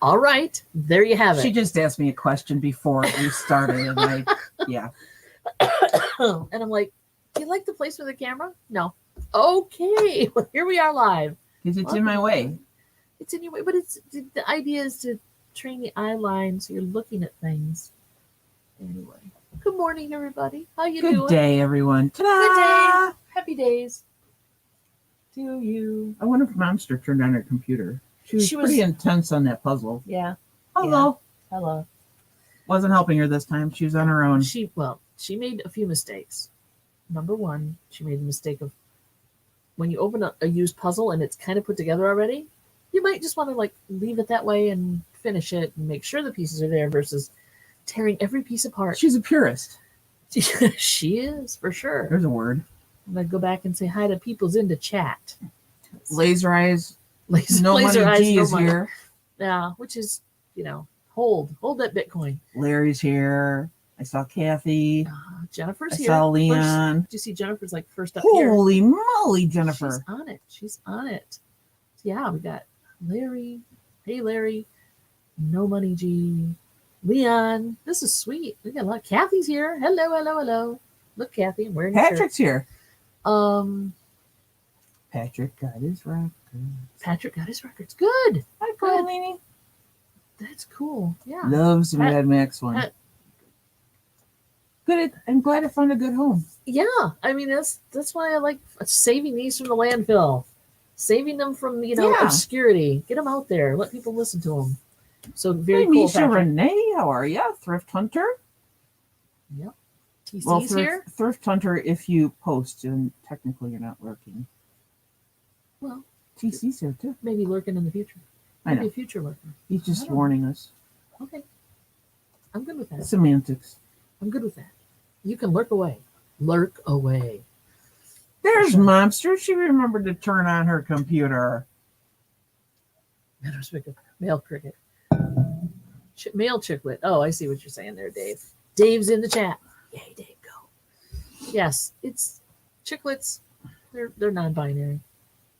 All right, there you have it. She just asked me a question before we started, and yeah. And I'm like, do you like the place with the camera? No. Okay, well, here we are live. Because it's in my way. It's in your way, but the idea is to train the eye line so you're looking at things. Anyway, good morning, everybody. How you doing? Good day, everyone. Ta-da! Good day. Happy days. To you. I wonder if MoMster turned on her computer. She was pretty intense on that puzzle. Yeah. Hello. Yeah. Hello. Wasn't helping her this time. She was on her own. She made a few mistakes. Number one, she made the mistake of when you open a used puzzle and it's kind of put together already, you might just want to leave it that way and finish it and make sure the pieces are there versus tearing every piece apart. She's a purist. She is, for sure. There's a word. I'm going to go back and say hi to people's into chat. Laser eyes. No Laser money eyes, G no is money. here. Yeah, which is, hold that Bitcoin. Larry's here. I saw Kathy. Jennifer's I here. saw Leon. Did you see Jennifer's first up here? Holy moly, Jennifer. She's on it. Yeah, we got Larry. Hey, Larry. No money G. Leon. This is sweet. We got a lot. Kathy's here. Hello. Look, Kathy, I'm wearing your Patrick's shirt. here. Patrick got his records. Good. Hi, Pauline. That's cool. Yeah. Loves the Mad Max one. Good. I'm glad I found a good home. Yeah. I mean, that's why I like saving these from the landfill. Saving them from, obscurity. Get them out there. Let people listen to them. So very cool. Misha Renee, how are you? Thrift Hunter? Yep. TC's here? Thrift Hunter, if you post, and technically you're not lurking. Well, TC's here too. Maybe lurking in the future. Maybe a future lurker. He's just warning us. Okay. I'm good with that. Semantics. I'm good with that. You can lurk away. Lurk away. There's MoMster. She remembered to turn on her computer. Male cricket. Male chicklet. Oh, I see what you're saying there, Dave. Dave's in the chat. Yay, Dave, go. Yes, it's chicklets. They're non-binary.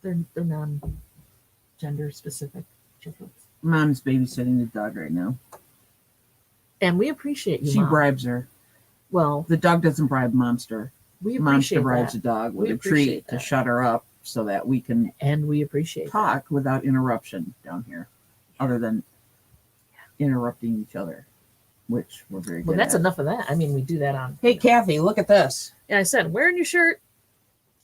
They're non-gender specific chicklets. Mom's babysitting the dog right now. And we appreciate you, She Mom. bribes her. Well, the dog doesn't bribe MoMster. We appreciate MoMster bribes the dog with a treat to shut her up so that we can talk without interruption down here, other than interrupting each other, which we're very good Well, that's at. enough of that. I mean, we do that on. Hey, Kathy, look at this. Yeah, I said, wearing your shirt.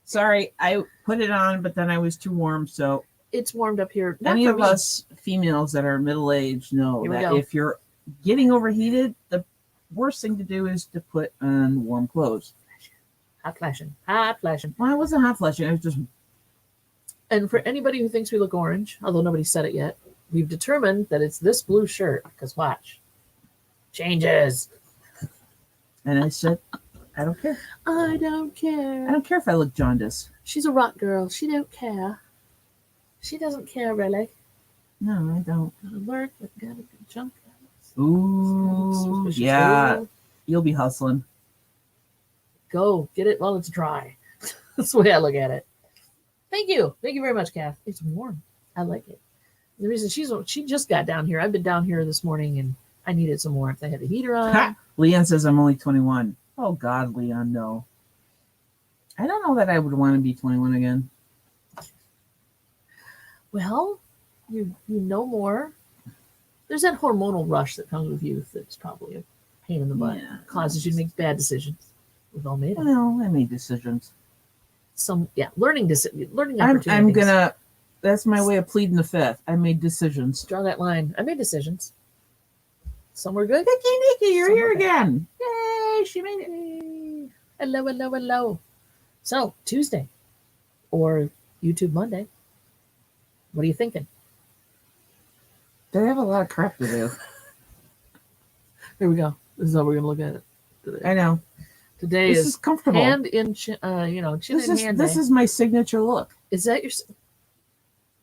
Sorry, I put it on, but then I was too warm, so. It's warmed up here. Any of us females that are middle-aged know that if you're getting overheated, the worst thing to do is to put on warm clothes. Hot flashing. Well, I wasn't hot flashing. I was just. And for anybody who thinks we look orange, although nobody said it yet, we've determined that it's this blue shirt. Because watch, changes. And I said, I don't care. I don't care. I don't care if I look jaundiced. She's a rock girl. She don't care. She doesn't care really. No, I don't. Gotta work, but gotta junk. Ooh, yeah. You'll be hustling. Go get it while it's dry. That's the way I look at it. Thank you very much, Kath. It's warm. I like it. The reason she just got down here. I've been down here this morning and I needed some warmth. I had the heater on. Ha! Leon says I'm only 21. Oh God, Leon, no. I don't know that I would want to be 21 again. Well, you know more. There's that hormonal rush that comes with youth. That's probably a pain in the butt. Yeah. Causes you to make bad decisions. We've all made them. Well, I made decisions. Learning opportunities. That's my way of pleading the fifth. I made decisions. Draw that line. I made decisions. Some were good. Nikki, you're here again. Yay, she made it. Hello. So, Tuesday or YouTube Monday. What are you thinking? They have a lot of crap to do. Here we go. This is how we're going to look at it today. I know. Today this is comfortable. Hand in chin, chin in hand. This is my signature look. Is that your?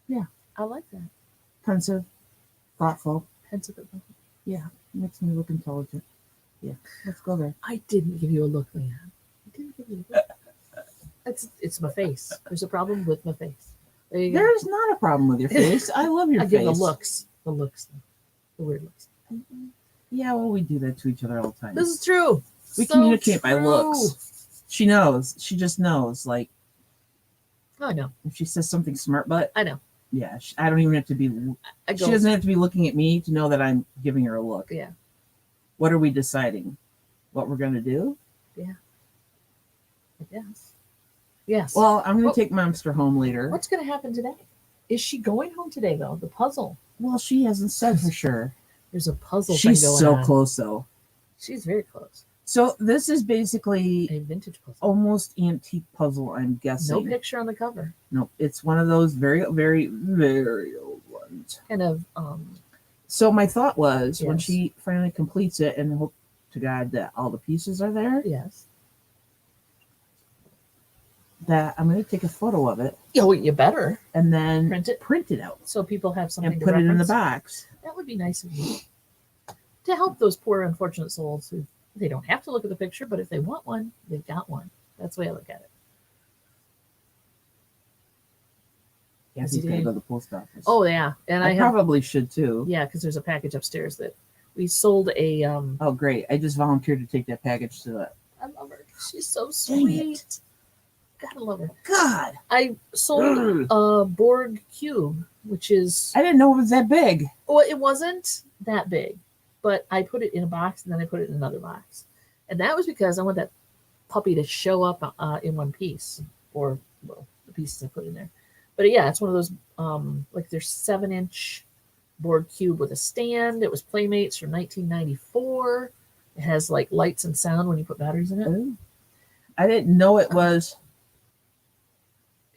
Yeah, I like that. Pensive, thoughtful. Pensive. Yeah, makes me look intelligent. Yeah, let's go there. I didn't give you a look, Leon. I didn't give you a look. It's my face. There's a problem with my face. There you go. There's not a problem with your face. I love your face. I give the looks. The weird looks. Yeah, well, we do that to each other all the time. This is true. We So communicate by true. looks. She knows. She just knows. Like, I know. if she says something smart, but I know. yeah, I don't even have to be. She doesn't have to be looking at me to know that I'm giving her a look. Yeah. What are we deciding? What we're gonna do? Yeah. I guess. Yes. Well, I'm gonna take MoMster home later. What's gonna happen today? Is she going home today though? The puzzle. Well, she hasn't said for sure. There's a puzzle. She's thing going so on. close though. She's very close. So this is basically a vintage puzzle. Almost antique puzzle, I'm guessing. No picture on the cover. No, it's one of those very, very, very old ones. Kind of. So my thought was when Yes. she finally completes it, and hope to God that all the pieces are there, Yes. that I'm going to take a photo of it Oh, you better and then print it out so people have something and to put it in the reference. box. That would be nice of you to help those poor, unfortunate souls who they don't have to look at the picture, but if they want one, they've got one. That's the way I look at it. Yeah, Is he's he got to doing- go to the post office. Oh yeah, and I have, probably should too. yeah, because there's a package upstairs that we sold a. Oh, great! I just volunteered to take that package to the. I love her. She's so Dang sweet. it. Gotta love her. God, I sold a Borg cube, which is I didn't know it was that big. well, it wasn't that big, but I put it in a box and then I put it in another box, and that was because I want that puppy to show up in one piece, or well, the pieces I put in there. But yeah, it's one of those like there's 7-inch Borg cube with a stand. It was Playmates from 1994. It has like lights and sound when you put batteries in it. Ooh. I didn't know it was.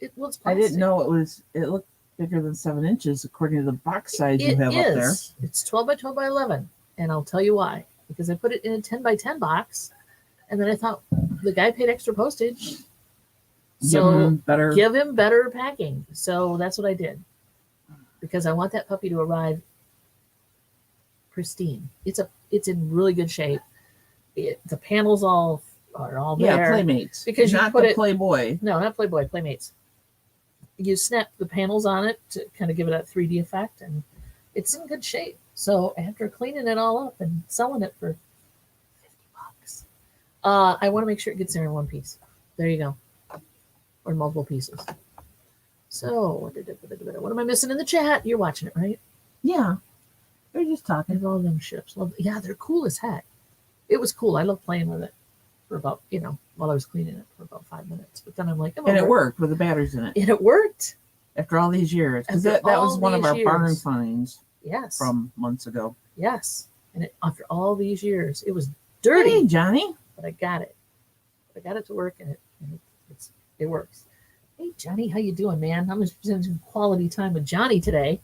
It looks I plastic. didn't know it was. It looked bigger than 7 inches according to the box size you It have up there. is. It's 12 by 12 by 11, and I'll tell you why. Because I put it in a 10 by 10 box, and then I thought the guy paid extra postage, so give him better packing. So that's what I did, because I want that puppy to arrive pristine. It's in really good shape. The panels are all there. Yeah, Playmates. Because you not put the it- Playboy. No, not Playboy, Playmates. You snap the panels on it to kind of give it that 3D effect, and it's in good shape. So after cleaning it all up and selling it for $50, I want to make sure it gets there in one piece. There you go, or multiple pieces. So what am I missing in the chat? You're watching it, right? Yeah, they're just talking. There's all them ships. Yeah, they're cool as heck. It was cool. I love playing with it for about while I was cleaning it for about 5 minutes. But then I'm like, And it worked with the batteries in it. And it worked. After all these years. Because After that was all one of these our barn years. finds Yes. from months ago. Yes. And after all these years, it was dirty, Hey, Johnny. but I got it. I got it to work, and it works. Hey, Johnny, how you doing, man? I'm going to spend some quality time with Johnny today.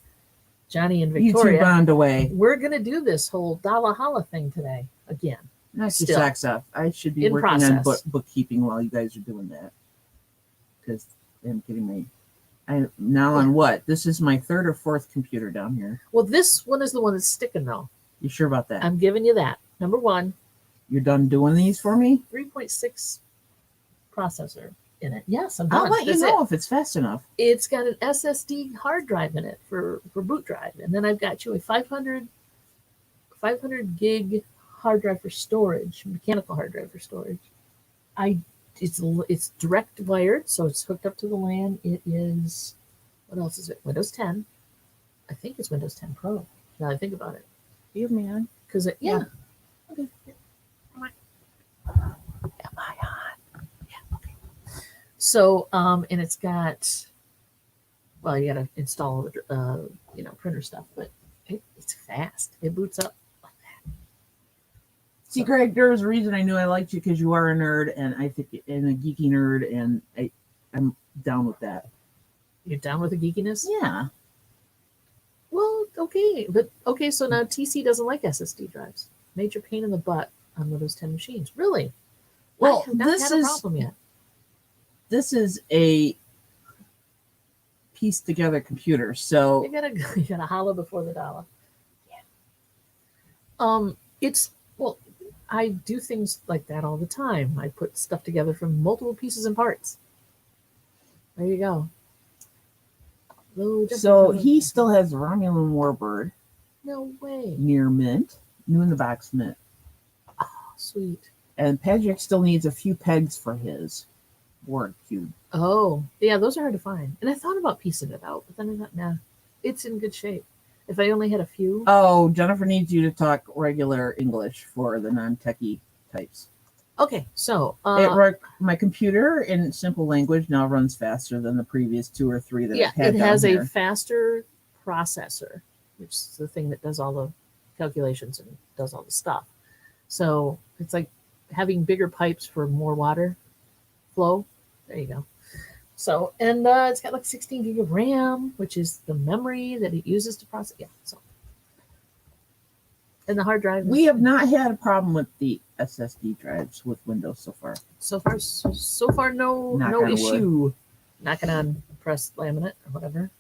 Johnny and You two Victoria. bond away. We're going to do this whole Dala Hala thing today again. Knock your Still. socks off. I should be In working on process. bookkeeping while you guys are doing that. Because I'm kidding me. I'm now on what? This is my third or fourth computer down here. Well, this one is the one that's sticking, though. You sure about that? I'm giving you that. Number one, You're done doing these for me? 3.6 processor in it. Yes, I'm done. I'll let you That's know it. if it's fast enough. It's got an SSD hard drive in it for boot drive, and then I've got you a 500 gig hard drive for storage, mechanical hard drive for storage. It's direct wired, so it's hooked up to the LAN. It is, what else is it? Windows 10. I think it's Windows 10 Pro. Now I think about it, You man. because Yeah. Okay. Am I on? Yeah. Okay. So and it's got, well, you got to install printer stuff, but it's fast. It boots up. See, Greg, there was a reason I knew I liked you because you are a nerd, and I think and a geeky nerd, and I'm down with that. You're down with the geekiness? Yeah. Well, okay. But okay, so now TC doesn't like SSD drives. Major pain in the butt on Windows 10 machines. Really? Well, I have not had a problem yet. This is a pieced together computer, so You gotta holla before the dollar. Yeah. I do things like that all the time. I put stuff together from multiple pieces and parts. There you go. so he still has the Romulan Warbird. No way. near mint, new in the box mint. Oh, sweet. And Patrick still needs a few pegs for his board cube. Oh, yeah, those are hard to find. And I thought about piecing it out, but then I thought, nah, it's in good shape. If I only had a few. Oh, Jennifer needs you to talk regular English for the non-techie types. Okay, so my computer in simple language now runs faster than the previous 2 or 3 that I've had. It has a faster processor, which is the thing that does all the calculations and does all the stuff. So it's like having bigger pipes for more water flow. There you go. So, and it's got like 16 gig of RAM, which is the memory that it uses to process. Yeah. So, and the hard drive. We have not had a problem with the SSD drives with Windows so far. So far, no issue. Knocking on pressed laminate or whatever.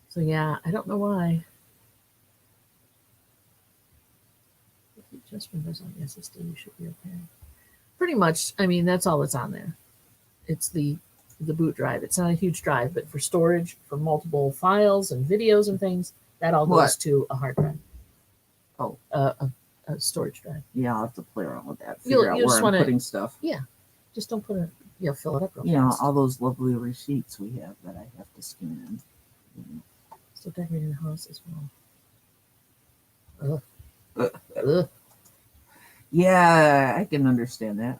So yeah, I don't know why. If you just Windows on the SSD, you should be okay. Pretty much, I mean, that's all that's on there. It's the boot drive. It's not a huge drive, but for storage, for multiple files and videos and things, that all goes to a hard drive. Oh. A storage drive. Yeah, I'll have to play around with that. Figure out where I'm putting stuff. Yeah. Just don't put fill it up real fast. All those lovely receipts we have that I have to scan in. Still decorating the house as well. Ugh. Yeah, I can understand that.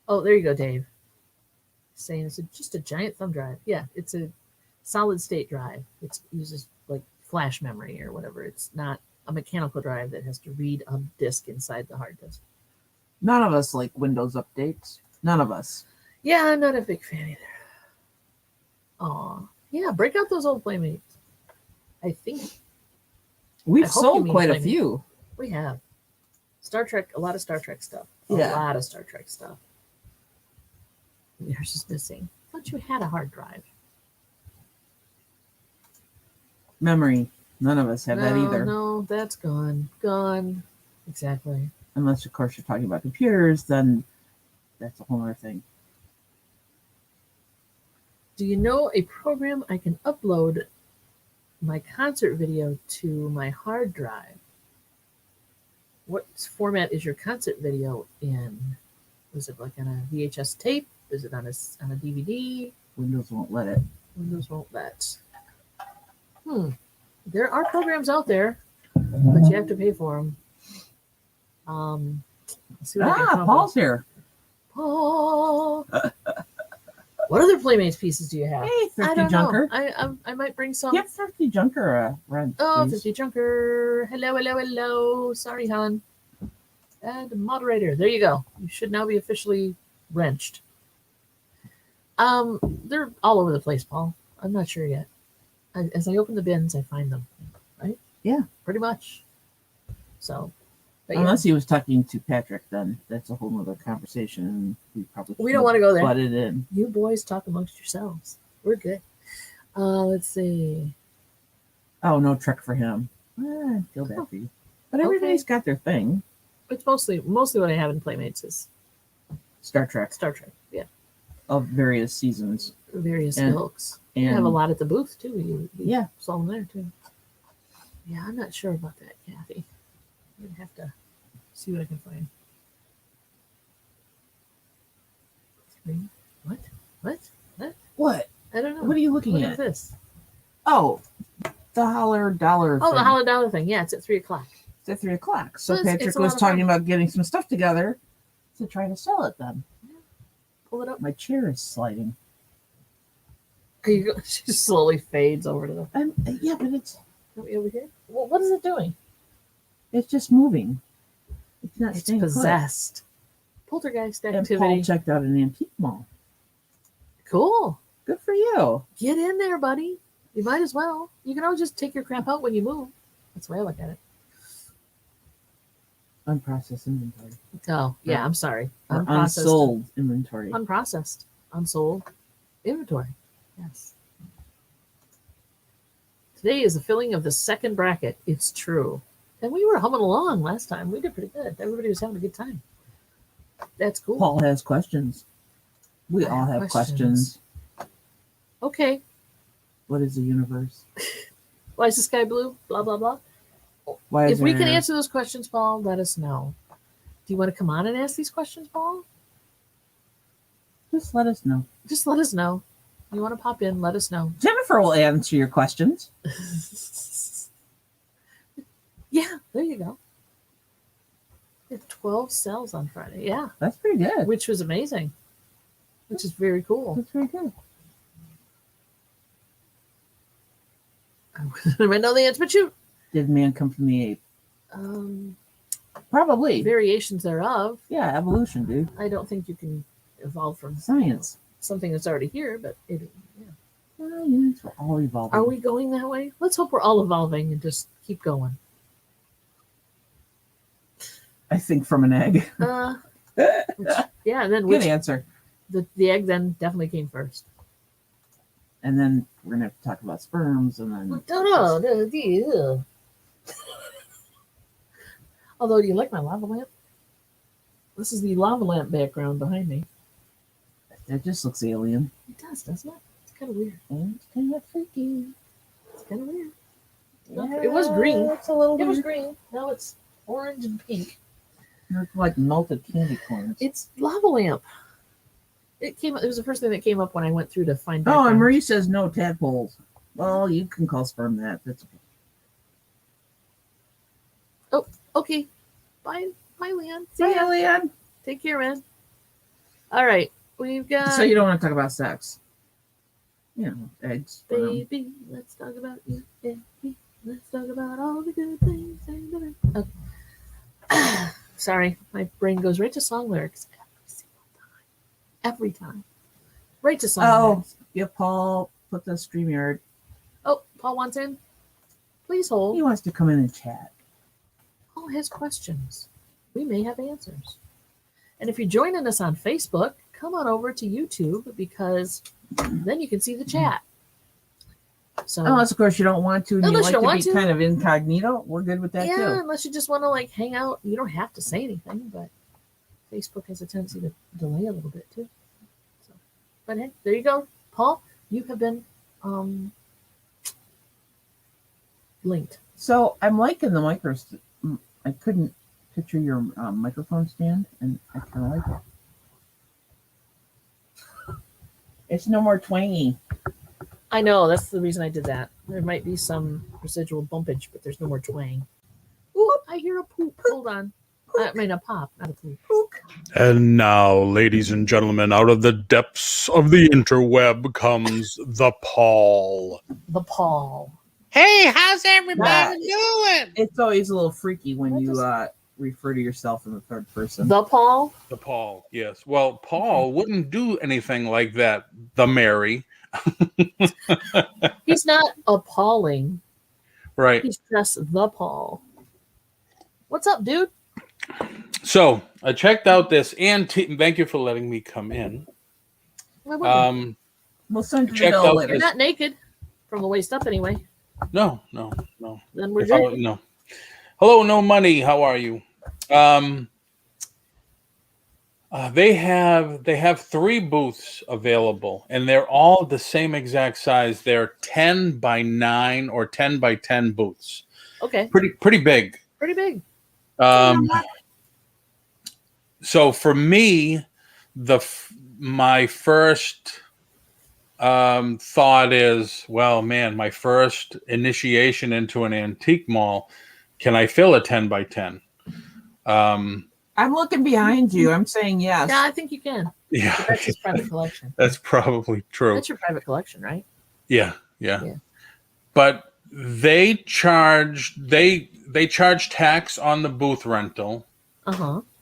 Oh, there you go, Dave. Saying it's just a giant thumb drive. Yeah, it's a solid state drive. It uses like flash memory or whatever. It's not a mechanical drive that has to read a disk inside the hard disk. None of us like Windows updates. None of us. Yeah, I'm not a big fan either. Aw. Yeah, break out those old Playmates. I think we've sold quite a few. We have. Star Trek, a lot of Star Trek stuff. Yeah. A lot of Star Trek stuff. Yours is missing. I thought you had a hard drive. Memory. None of us have that either. No, that's gone. Gone. Exactly. Unless, of course, you're talking about computers, then that's a whole other thing. Do you know a program I can upload my concert video to my hard drive? What format is your concert video in? Was it like on a VHS tape? Is it on a DVD? Windows won't let it. Windows won't let. There are programs out there, but you have to pay for them. Let's see what I can come Paul's here. Paul. What other Playmates pieces do you have? Hey, Thrifty Junker. I might bring some. Give Thrifty Junker a run. Oh, please. Thrifty Junker. Hello. Sorry, hon. Add moderator. There you go. You should now be officially wrenched. They're all over the place, Paul. I'm not sure yet. As I open the bins, I find them. Right? Yeah. Pretty much. So. Unless he was talking to Patrick, then that's a whole other conversation. We don't want to go there. Butt it in. You boys talk amongst yourselves. We're good. Let's see. Oh, no trick for him. I feel bad for you. But everybody's got their thing. It's mostly what I have in Playmates is Star Trek. Yeah. Of various seasons. Various ilks. And you have a lot at the booth too. You saw them there too. Yeah, I'm not sure about that, Kathy. I'm gonna have to see what I can find. What? I don't know. What are you looking at? What is this? Oh, the Holler Dollar. Oh, the Holler Dollar thing. Yeah, it's at 3:00. It's at 3:00. So Patrick was talking about getting some stuff together to try to sell it then. Yeah. Pull it up. My chair is sliding. She slowly fades over to the. Yeah, but it's. Over here. Well, what is it doing? It's just moving. It's not. It's possessed. Poltergeist activity. And Paul checked out an antique mall. Cool. Good for you. Get in there, buddy. You might as well. You can always just take your crap out when you move. That's the way I look at it. Unprocessed inventory. Oh, yeah, I'm sorry. Unsold inventory. Unprocessed. Unsold inventory. Yes. Today is the filling of the second bracket. It's true. And we were humming along last time. We did pretty good. Everybody was having a good time. That's cool. Paul has questions. We all have questions. Okay. What is the universe? Why is the sky blue? Blah, blah, blah. If we can answer those questions, Paul, let us know. Do you want to come on and ask these questions, Paul? Just let us know. Just let us know. You want to pop in, let us know. Jennifer will answer your questions. Yeah, there you go. We had 12 sales on Friday. Yeah. That's pretty good. Which was amazing. Which is very cool. That's very good. I know the answer, but shoot. Did man come from the ape? Probably. Variations thereof. Yeah, evolution, dude. I don't think you can evolve from science. Something that's already here, but it, yeah. Science, we're all evolving. Are we going that way? Let's hope we're all evolving and just keep going. I think from an egg. Yeah, and then good answer. The egg then definitely came first. And then we're gonna have to talk about sperms, and then. Although, do you like my lava lamp? This is the lava lamp background behind me. It just looks alien. It does, doesn't it? It's kind of weird. It's kind of freaky. It's kind of weird. Yeah, it was green. It's a little it weird. was green. Now it's orange and pink. It's like melted candy corns. It's lava lamp. It was the first thing that came up when I went through to find. Oh, and Marie says no tadpoles. Well, you can call sperm that. That's okay. Oh, okay. Bye, Leanne. See ya, Leanne. Take care, man. All right, we've got. So you don't want to talk about sex? You know, eggs. Baby, let's talk about you and me. Let's talk about all the good things. Okay. Sorry, my brain goes right to song lyrics every time. Right to song lyrics. Yeah, Paul put the StreamYard. Oh, Paul wants in. Please hold. He wants to come in and chat. Paul has questions. We may have answers. And if you're joining us on Facebook, come on over to YouTube because then you can see the chat. So, unless, of course, you don't want to, and you like to be kind of incognito, we're good with that too. Yeah, unless you just want to like hang out. You don't have to say anything, but Facebook has a tendency to delay a little bit too. So, but hey, there you go, Paul. You have been linked. So I'm liking the I couldn't picture your microphone stand, and I kind of like it. It's no more twangy. I know, that's the reason I did that. There might be some residual bumpage, but there's no more twang. Ooh, I hear a poop. Hold on. I mean, a pop, not a poop. And now, ladies and gentlemen, out of the depths of the interweb comes the Paul. The Paul. Hey, how's everybody doing? It's always a little freaky when you refer to yourself in the third person. The Paul? The Paul, yes. Well, Paul wouldn't do anything like that, the Mary. He's not appalling. Right. He's just the Paul. What's up, dude? So I checked out this antique. Thank you for letting me come in. We'll send you checked out You're not naked from the waist up, anyway. No. Then we're good. No. Hello, no money. How are you? They have 3 booths available, and they're all the same exact size. They're 10 by 9 or 10 by 10 booths. Okay. Pretty big. Pretty big. So for me, my first thought is, well, man, my first initiation into an antique mall. Can I fill a 10 by 10? I'm looking behind you. I'm saying yes. Yeah, I think you can. Yeah, but that's his private collection. That's probably true. That's your private collection, right? Yeah. But they charge tax on the booth rental.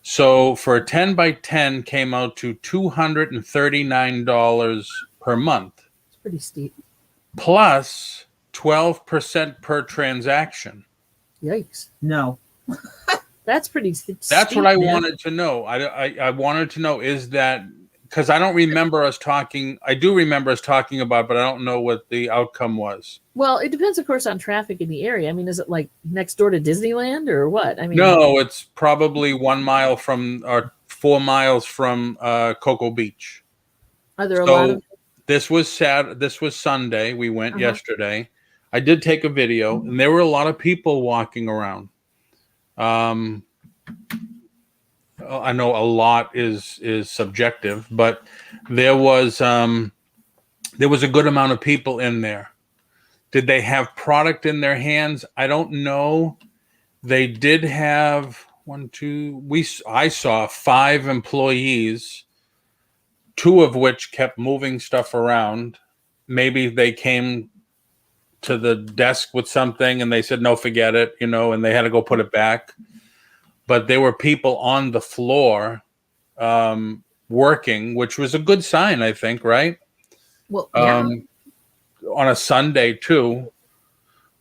So for a 10 by 10 came out to $239 per month. It's pretty steep. Plus 12% per transaction. Yikes! No. That's pretty steep. That's what I wanted to know. I wanted to know, is that because I don't remember us talking. I do remember us talking about, but I don't know what the outcome was. Well, it depends, of course, on traffic in the area. I mean, is it like next door to Disneyland or what? I mean, no, it's probably 1 mile from or 4 miles from Cocoa Beach. Are there a lot of? This was Sunday. We went yesterday. I did take a video, and there were a lot of people walking around. I know a lot is subjective, but there was a good amount of people in there. Did they have product in their hands? I don't know. They did have I saw 5 employees, 2 of which kept moving stuff around. Maybe they came to the desk with something and they said, no, forget it, and they had to go put it back. But there were people on the floor working, which was a good sign, I think, right? Well, yeah. On a Sunday, too.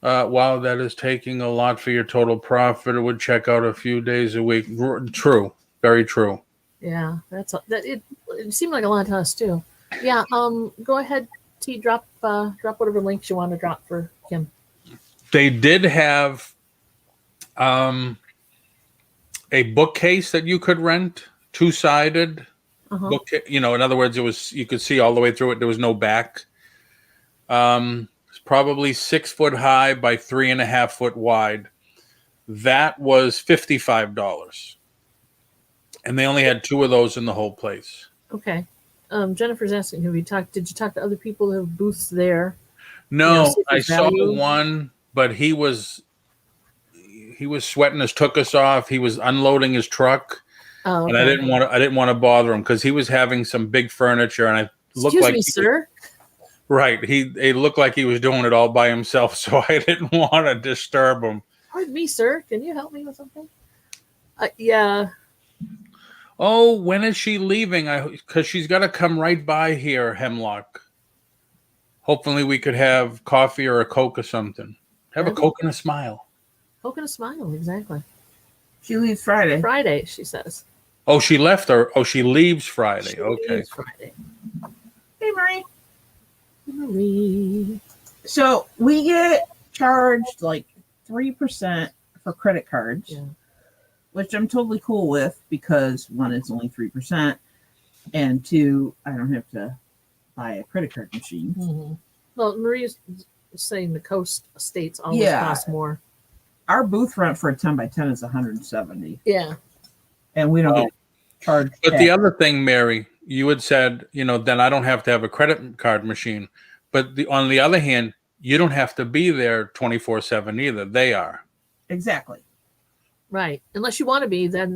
Wow, that is taking a lot for your total profit. It would check out a few days a week. True. Very true. Yeah, it seemed like a lot to us, too. Yeah, go ahead, T, drop whatever links you want to drop for Kim. They did have a bookcase that you could rent, 2-sided. Book, in other words, you could see all the way through it. There was no back. It's probably 6 foot high by 3.5 foot wide. That was $55, and they only had 2 of those in the whole place. Okay. Jennifer's asking, did you talk to other people who have booths there? No, I saw one, but he was sweating his tuchus off. He was unloading his truck. Oh, okay. And I didn't want to bother him because he was having some big furniture, and Excuse me, sir. Right. He looked like he was doing it all by himself, so I didn't want to disturb him. Pardon me, sir. Can you help me with something? Yeah. Oh, when is she leaving? Because she's got to come right by here, Hemlock. Hopefully we could have coffee or a Coke or something. Have a Coke and a smile. Coke and a smile, exactly. She leaves Friday. Friday, she says. Oh, she left her. Oh, she leaves Friday. She leaves Friday. Hey, Marie. Marie. So we get charged like 3% for credit cards, which I'm totally cool with because 1, it's only 3%, and 2, I don't have to buy a credit card machine. Mm-hmm. Well, Marie's saying the coast states always cost more. Our booth rent for a 10 by 10 is $170. Yeah, and we don't get charged. But the other thing, Mary, you had said, then I don't have to have a credit card machine. But on the other hand, you don't have to be there 24/7 either. They are. Exactly. Right. Unless you want to be, then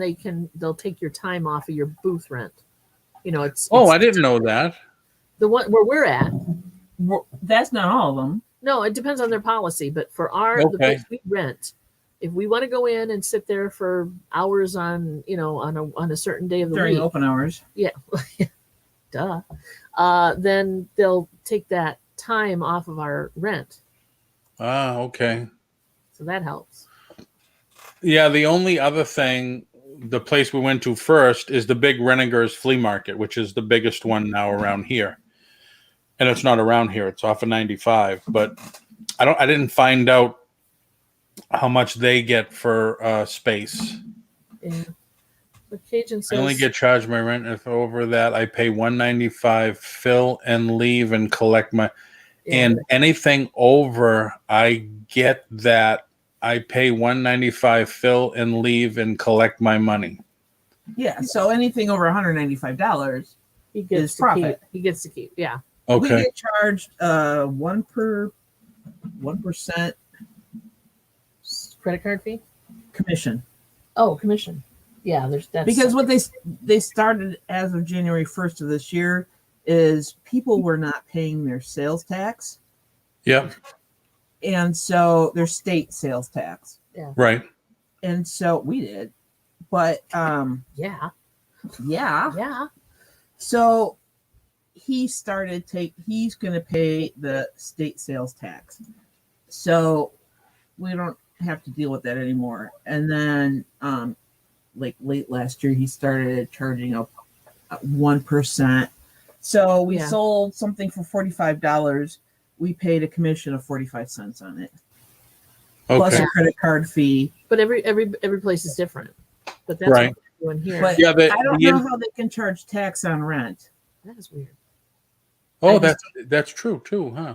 they'll take your time off of your booth rent. I didn't know that. The one where we're at. That's not all of them. No, it depends on their policy. But for the place we rent, if we want to go in and sit there for hours on a certain day of the during week, open hours, duh, then they'll take that time off of our rent. Ah, okay. So that helps. Yeah, the only other thing, the place we went to first is the big Renninger's Flea Market, which is the biggest one now around here. And it's not around here; it's off of 95. But I didn't find out how much they get for space. Yeah. But Cajun says I only get charged my rent if over that I pay $195 fill and leave and collect my and anything over I get that I pay $195 fill and leave and collect my money. Yeah, so anything over $195 he gets to profit. He gets to keep. Yeah. Okay. We get charged 1% credit card fee? Commission. Oh, commission. Yeah, that's because what they started as of January 1st of this year is people were not paying their sales tax. Yep. And so their state sales tax. Yeah. Right. And so we did. But yeah. So he's going to pay the state sales tax. So we don't have to deal with that anymore. And then like late last year he started charging up 1%. So we sold something for $45. We paid a commission of 45 cents on it. Okay. Plus a credit card fee. But every place is different. But that's what we're doing here. But I don't know how they can charge tax on rent. That is weird. Oh, that's true too, huh?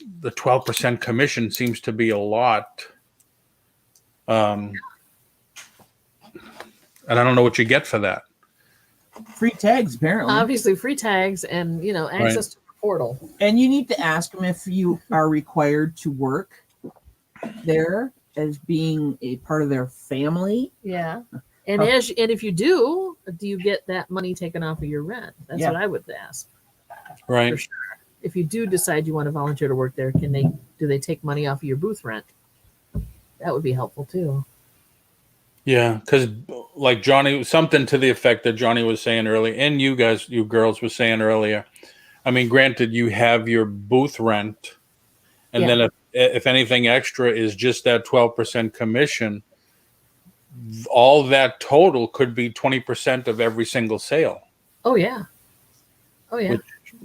the 12% commission seems to be a lot. And I don't know what you get for that. Free tags, apparently. Obviously, free tags and access to the portal. And you need to ask them if you are required to work there as being a part of their family. Yeah. And if you do you get that money taken off of your rent? That's what I would ask. Right. For sure. If you do decide you want to volunteer to work there, do they take money off of your booth rent? That would be helpful too. Yeah, because like Johnny, something to the effect that Johnny was saying earlier, and you girls were saying earlier. I mean, granted, you have your booth rent, and then if anything extra is just that 12% commission, all that total could be 20% of every single sale. Oh yeah.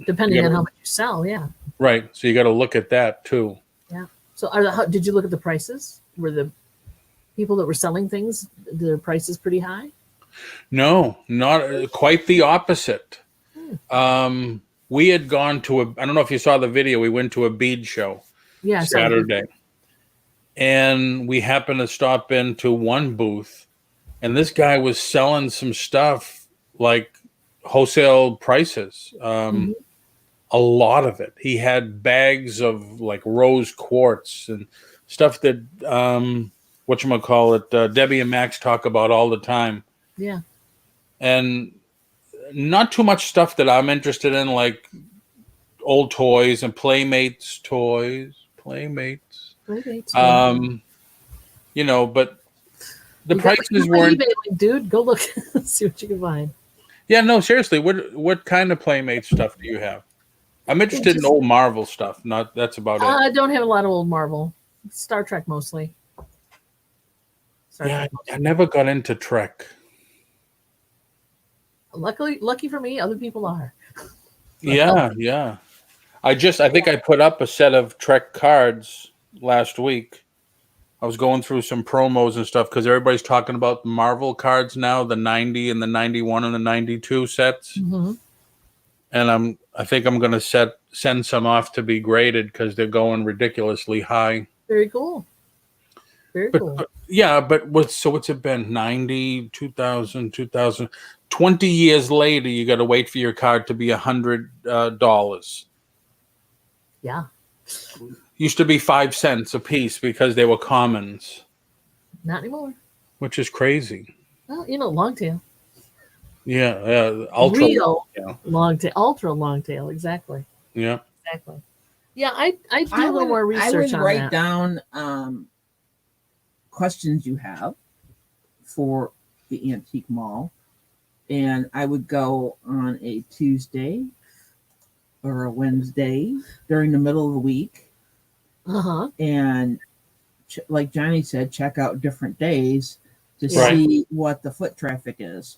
Depending on how much you sell, yeah. Right. So you got to look at that too. Yeah. So did you look at the prices? Were the people that were selling things, their prices pretty high? No, not quite the opposite. We had gone to I don't know if you saw the video, we went to a bead show Saturday. And we happened to stop into one booth, and this guy was selling some stuff like wholesale prices. A lot of it. He had bags of like rose quartz and stuff that whatchamacallit, Debbie and Max talk about all the time. Yeah. And not too much stuff that I'm interested in, like old toys and Playmates toys. Playmates. But the prices weren't. eBay, dude, go look, see what you can find. Yeah, no, seriously. What kind of Playmates stuff do you have? I'm interested in old Marvel stuff. That's about it. I don't have a lot of old Marvel. Star Trek mostly. I never got into Trek. Lucky for me, other people are. Yeah. I think I put up a set of Trek cards last week. I was going through some promos and stuff because everybody's talking about the Marvel cards now, the 90 and the 91 and the 92 sets. Mm-hmm. And I think I'm going to send some off to be graded because they're going ridiculously high. Very cool. Cool. What's it been? 90, 2000, 2000. 20 years later, you got to wait for your card to be $100. Yeah. Used to be 5 cents a piece because they were commons. Not anymore. Which is crazy. Well, long tail. Yeah, ultra long tail, ultra long tail, exactly. Yeah, exactly. Yeah, I do a little more research. I would write down questions you have for the antique mall, and I would go on a Tuesday or a Wednesday during the middle of the week, and like Johnny said, check out different days to see what the foot traffic is.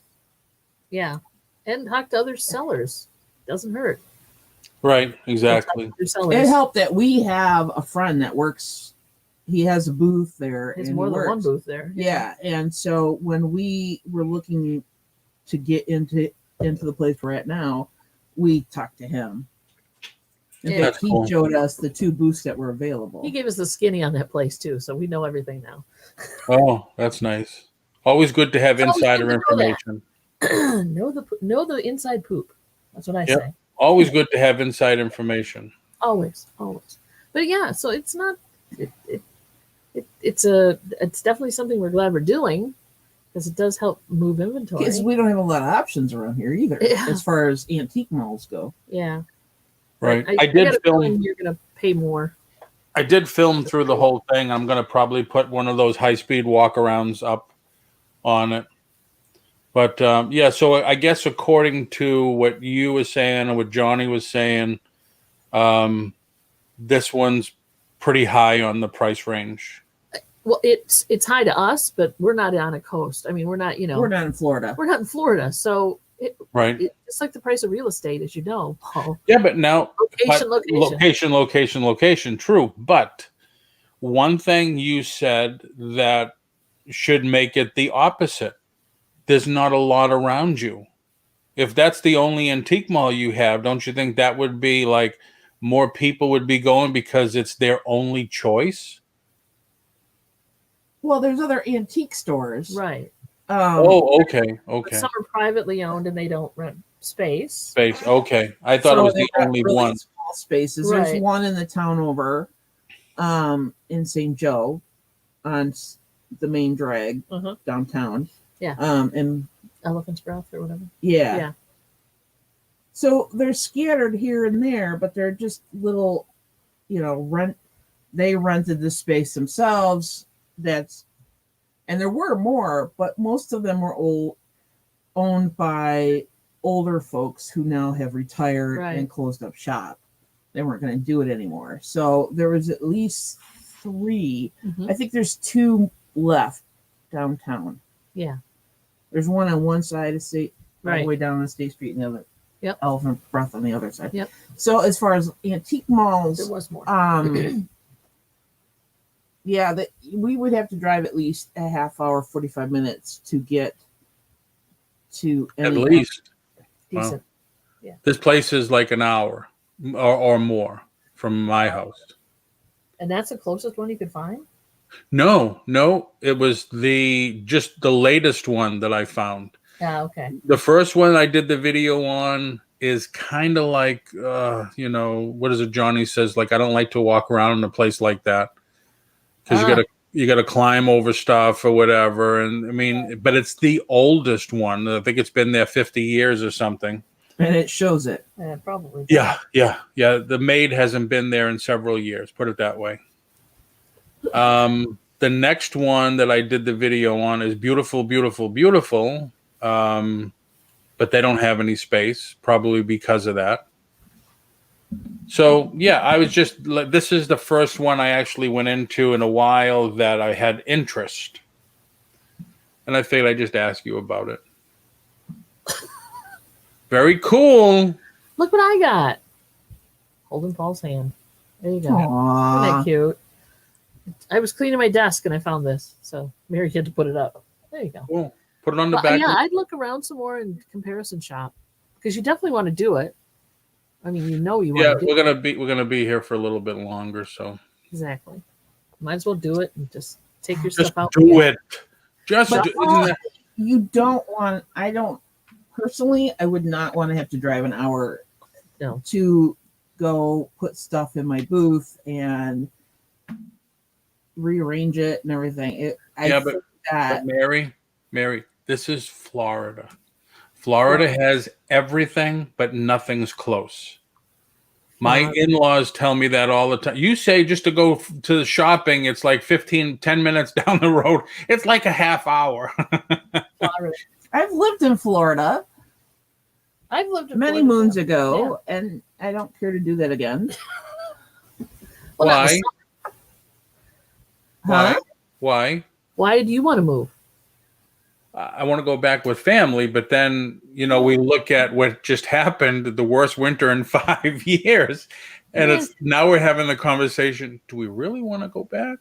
Yeah, and talk to other sellers. Doesn't hurt. Right, exactly. It helped that we have a friend that works. He has a booth there. There's more than one booth there. Yeah, and so when we were looking to get into the place we're at now, we talked to him. In fact, he showed us the 2 booths that were available. He gave us the skinny on that place too, so we know everything now. Oh, that's nice. Always good to have insider information. know the inside poop. That's what I say. Always good to have inside information. Always. But yeah, so it's not. It's definitely something we're glad we're doing because it does help move inventory. Because we don't have a lot of options around here either, as far as antique malls go. Yeah. Right. I did film. You're going to pay more. I did film through the whole thing. I'm going to probably put one of those high-speed walkarounds up on it. But so I guess according to what you were saying and what Johnny was saying, this one's pretty high on the price range. Well, it's high to us, but we're not on a coast. I mean, we're not, we're not in Florida. We're not in Florida, so it's like the price of real estate, as you know, Paul. Yeah, but now location. True, but one thing you said that should make it the opposite. There's not a lot around you. If that's the only antique mall you have, don't you think that would be like more people would be going because it's their only choice? Well, there's other antique stores. Right. Oh, okay, But okay. some are privately owned and they don't rent space. Space. Okay, I thought it was the they've got only really one. small spaces. Right. There's one in the town over, in St. Joe, on the main drag Uh-huh. downtown. Yeah. And Elephant's Breath or whatever. yeah. Yeah. So they're scattered here and there, but they're just little, they rented the space themselves. And there were more, but most of them were owned by older folks who now have retired Right. and closed up shop. They weren't going to do it anymore. So there was at least 3. Mhm. I think there's 2 left downtown. Yeah. There's one on one side of State, all Right. the way down on State Street, and the other, Yep. Elephant Breath on the other side. Yep. So as far as antique There malls, was more. yeah, we would have to drive at least a half hour, 45 minutes to get to At any. least Decent. this place is like an hour or more from my house. And that's the closest one you could find? No, it was just the latest one that I found. Yeah, okay. The first one I did the video on is kind of like, what is it? Johnny says, like, I don't like to walk around in a place like that because you gotta climb over stuff or whatever. And I mean, but it's the oldest one. I think it's been there 50 years or something. And it shows it. Yeah, probably. Yeah. The maid hasn't been there in several years. Put it that way. The next one that I did the video on is beautiful, beautiful, beautiful. But they don't have any space, probably because of that. So yeah, I was just like, this is the first one I actually went into in a while that I had interest, and I figured I'd just ask you about it. Very cool. Look what I got. Holding Paul's hand. There you go. Isn't Aww. that cute? I was cleaning my desk and I found this. So Mary had to put it up. There you go. Cool. Put it on the Well, back. yeah, I'd look around some more and comparison shop because you definitely want to do it. I mean, you want Yeah, to do we're gonna be here for a little bit longer, so exactly. Might as well do it and just take your just stuff out. do it. Just But do, isn't that, I would not want to have to drive an hour No. to go put stuff in my booth and rearrange it and everything. but Mary, this is Florida. Florida has everything, but nothing's close. My in-laws tell me that all the time. You say just to go to the shopping, it's like 10 minutes down the road. It's like a half hour. Florida. I've lived in Florida I've lived in many Florida, moons too. ago, and I don't care to do that again. Well, not Why? the- Why? Huh? Why? Why do you want to move? I want to go back with family, but then, we look at what just happened, the worst winter in 5 years. And Yeah. now we're having the conversation. Do we really want to go back?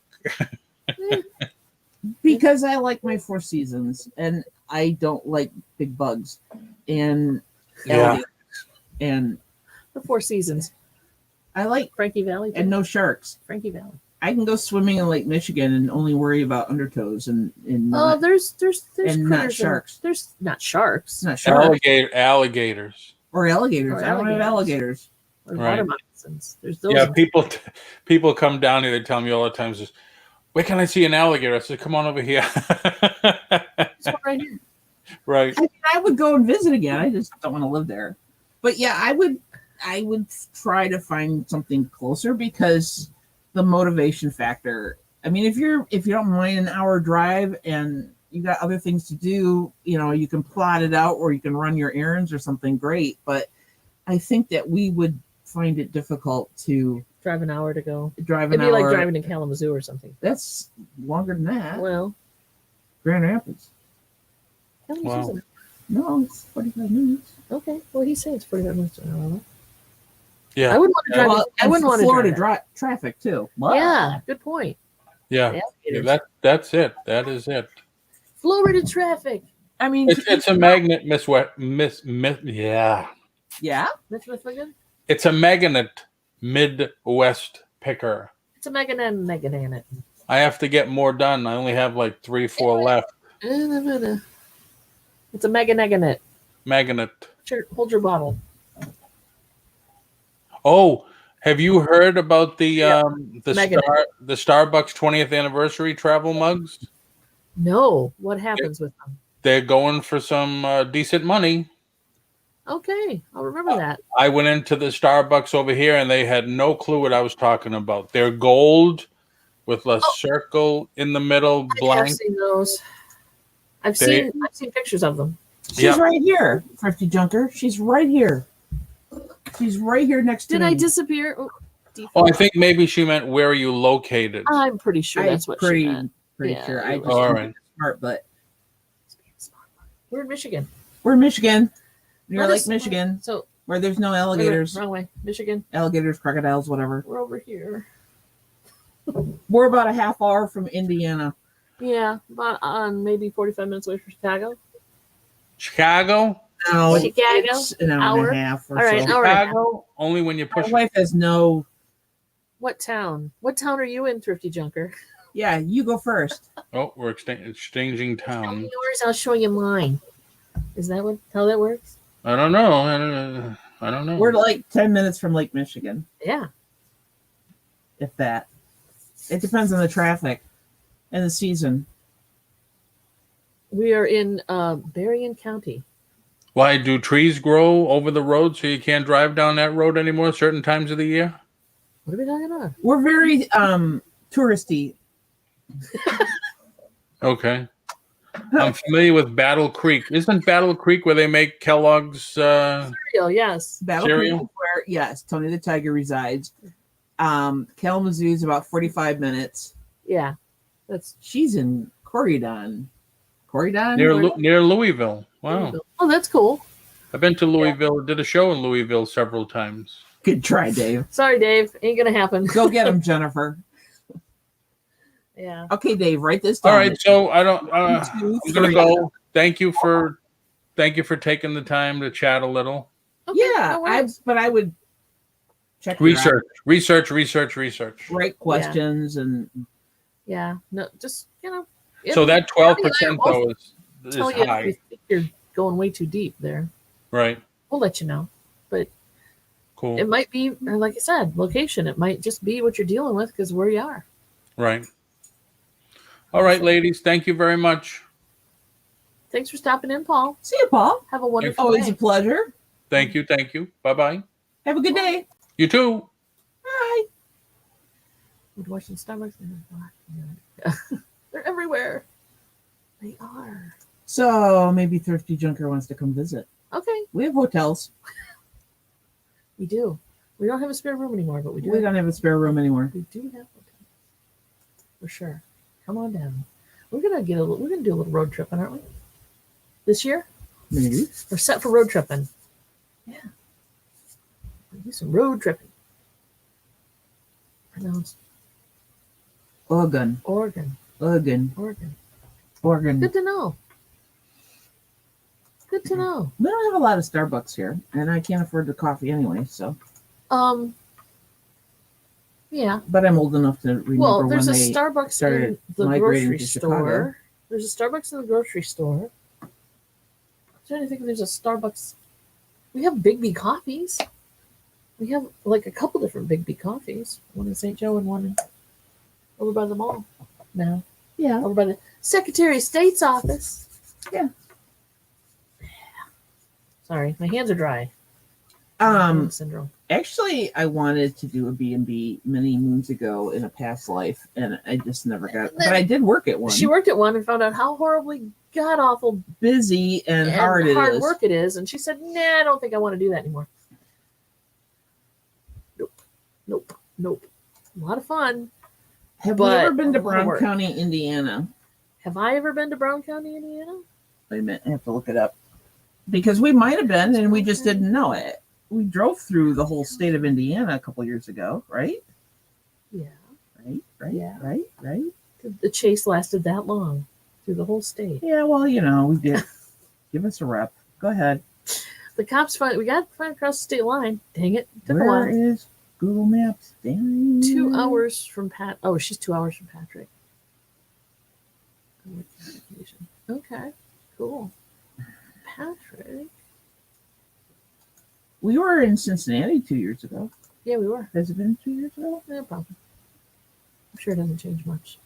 Because I like my 4 seasons, and I don't like big bugs and alligators. And The Four Seasons. I like Frankie Valley. and no sharks. Frankie Valley. I can go swimming in Lake Michigan and only worry about undertows and Oh, not, there's and not critters in- sharks. There's not sharks. it's not sharks Alligators. or alligators. Or I don't have alligators. Or Right. water moccasins. There's those. Yeah, people come down here. They tell me all the time, says, "Where can I see an alligator?" I said, "Come on over here." There's one right here. Right. I mean, I would go and visit again. I just don't want to live there. But yeah, I would try to find something closer because the motivation factor. I mean, if you don't mind an hour drive and you got other things to do, you can plot it out or you can run your errands or something, great. But I think that we would find it difficult to Drive an hour to go. drive It'd an be hour. like driving to Kalamazoo or something. That's longer than that. Well, Grand Rapids. Kalamazoo's Wow. No, it's 45 minutes. okay. Well, he's saying it's 45 minutes to an hour. Yeah. I wouldn't want to drive. Well, I wouldn't want to Florida drive. traffic too. Yeah, good point. Yeah. Alligators. That's it. That is it. Florida traffic. I mean, It's a magnet, Miss. Yeah. yeah. Michigan? It's a magnet. Midwest picker. It's a Meganan. I have to get more done. I only have like 3-4 left. It's a Meganet. Magnet. Hold your bottle. Oh, have you heard about the Magnet. the Starbucks 20th anniversary travel mugs? No. What happens with them? They're going for some decent money. Okay, I'll remember that. I went into the Starbucks over here and they had no clue what I was talking about. They're gold with a circle in the middle, I have blank. seen those. I've seen pictures of them. She's right here, Thrifty Junker. She's right here. She's right here next to me. Did I disappear? Oh, I think maybe she meant where are you located? I'm pretty sure that's what she meant. Pretty Yeah. sure. I just All right. smart, but We're in Michigan. we're in Michigan. Near Let Lake us- Michigan, So where there's no alligators, wrong way. Michigan. alligators, crocodiles, whatever. We're over here. We're about a half hour from Indiana. Yeah, about on maybe 45 minutes away from Chicago. Chicago? No, Chicago? it's an hour Hour? and a half or All right, so. hour and a half. Chicago? Only when you My push. wife has no. What town? What town are you in, Thrifty Junker? Yeah, you go first. Oh, we're exchanging Tell town. me yours, I'll show you mine. Is that how that works? I don't know. I don't know. We're like 10 minutes from Lake Michigan, Yeah. if that. It depends on the traffic and the season. We are in Berrien County. Why do trees grow over the road so you can't drive down that road anymore certain times of the year? What are we talking about? We're very touristy. Okay. I'm familiar with Battle Creek. Isn't Battle Creek where they make Kellogg's? Cereal, yes. Battle Cereal? Creek, where yes, Tony the Tiger resides. Kalamazoo is about 45 minutes. Yeah. That's She's in Corydon. Corydon? Near Louisville. Wow. Oh, that's cool. I've been to Louisville. Did a show in Louisville several times. Good try, Dave. Sorry, Dave. Ain't gonna happen. Go get him, Jennifer. Yeah. Okay, Dave, write this down. All right, so I don't. One, two, I'm gonna three. go. Thank you for taking the time to chat a little. Okay, Yeah, no worries. but I would check your Research. right questions and Yeah. No, just So that 12% though is tell you if high, we think you're going way too deep there. right? We'll let you know. But Cool, it might be, like I said, location. It might just be what you're dealing with because where you are. right? All right, ladies. Thank you very much. Thanks for stopping in, Paul. see you, Paul. Have a wonderful Always day. a pleasure. Thank you. Bye bye. Have a good day. You too. Bye. Would Washington Starbucks? They're everywhere. They are. So maybe Thrifty Junker wants to come visit. Okay, We have hotels. we do. We don't have a spare room anymore, but we do. We don't have a spare room anymore. We do have hotels. For sure. Come on down. We're gonna do a little road tripping, aren't we? This year? Maybe. We're set for road tripping. Yeah. We'll do some road tripping. Pronounced Oregon. Oregon. Oregon. Oregon. Oregon. Good to know. Good to know. We don't have a lot of Starbucks here, and I can't afford the coffee anyway, so. Yeah. But I'm old enough to remember Well, when there's a they Starbucks started in the migrating grocery to Chicago. store. There's a Starbucks in the grocery store. I'm trying to think if there's a Starbucks. We have Big B coffees. We have like a couple different Big B coffees. One in St. Joe and one over by the mall. Now, Yeah. over by the Secretary of State's office. Yeah. Sorry, my hands are dry. Syndrome. Actually, I wanted to do a B&B many moons ago in a past life, and I just never got. But I did work at one. She worked at one and found out how horribly god awful Busy and hard it is. work it is, and she said, "Nah, I don't think I want to do that anymore." Nope. A lot of fun. Have but you ever been to a lot of Brown work. County, Indiana? Have I ever been to Brown County, Indiana? Wait a minute, I have to look it up. Because we might have been, and we just didn't know it. We drove through the whole state of Indiana a couple years ago, right? Yeah. Right? Yeah. Right? The chase lasted that long through the whole state. Yeah, well, we did. Give us a rep. Go ahead. The cops we got across the state line. Dang it. Took a Where while. is Google Maps. Damn. 2 hours from Pat. Oh, she's 2 hours from Patrick. Okay, cool. Patrick. We were in Cincinnati 2 years ago. Yeah, we were. Has it been 2 years ago? No problem. I'm sure it doesn't change much.